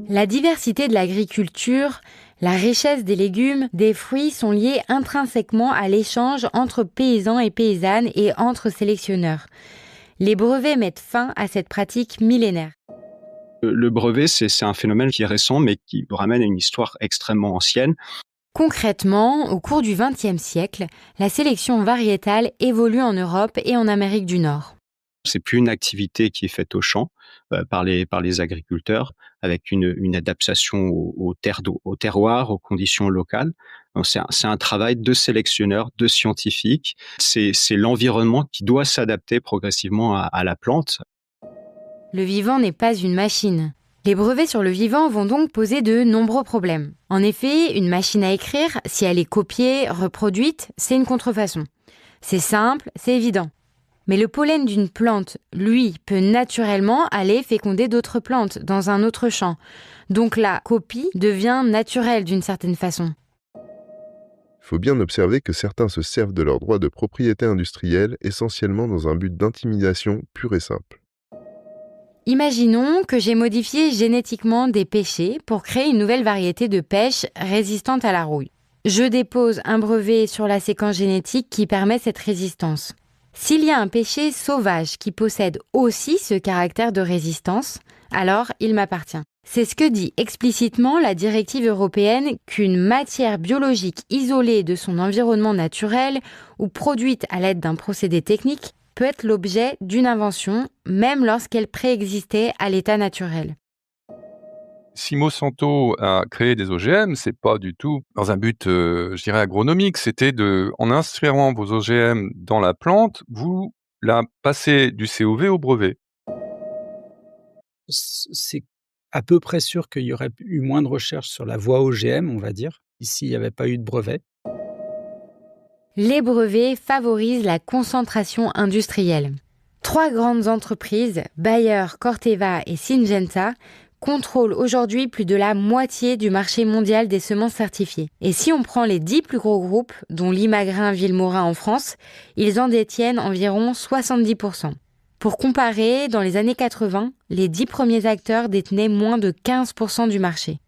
La diversité de l'agriculture, la richesse des légumes, des fruits sont liées intrinsèquement à l'échange entre paysans et paysannes et entre sélectionneurs. Les brevets mettent fin à cette pratique millénaire. Le brevet, c'est un phénomène qui est récent, mais qui ramène à une histoire extrêmement ancienne. Concrètement, au cours du XXe siècle, la sélection variétale évolue en Europe et en Amérique du Nord. C'est plus une activité qui est faite au champ par les agriculteurs, avec une adaptation au terroir, aux conditions locales. Donc c'est un travail de sélectionneurs, de scientifiques. C'est l'environnement qui doit s'adapter progressivement à la plante. Le vivant n'est pas une machine. Les brevets sur le vivant vont donc poser de nombreux problèmes. En effet, une machine à écrire, si elle est copiée, reproduite, c'est une contrefaçon. C'est simple, c'est évident. Mais le pollen d'une plante, lui, peut naturellement aller féconder d'autres plantes dans un autre champ. Donc la copie devient naturelle d'une certaine façon. Il faut bien observer que certains se servent de leurs droits de propriété industrielle essentiellement dans un but d'intimidation pur et simple. Imaginons que j'ai modifié génétiquement des pêchers pour créer une nouvelle variété de pêche résistante à la rouille. Je dépose un brevet sur la séquence génétique qui permet cette résistance. S'il y a un pêcher sauvage qui possède aussi ce caractère de résistance, alors il m'appartient. C'est ce que dit explicitement la directive européenne qu'une matière biologique isolée de son environnement naturel ou produite à l'aide d'un procédé technique peut être l'objet d'une invention, même lorsqu'elle préexistait à l'état naturel. Si Monsanto a créé des OGM, c'est pas du tout dans un but, agronomique. C'était en insérant vos OGM dans la plante, vous la passez du COV au brevet. C'est à peu près sûr qu'il y aurait eu moins de recherches sur la voie OGM, on va dire, s'il n'y avait pas eu de brevet. Les brevets favorisent la concentration industrielle. 3 grandes entreprises, Bayer, Corteva et Syngenta, contrôlent aujourd'hui plus de la moitié du marché mondial des semences certifiées. Et si on prend les 10 plus gros groupes, dont Limagrain, Vilmorin en France, ils en détiennent environ 70%. Pour comparer, dans les années 80, les 10 premiers acteurs détenaient moins de 15% du marché.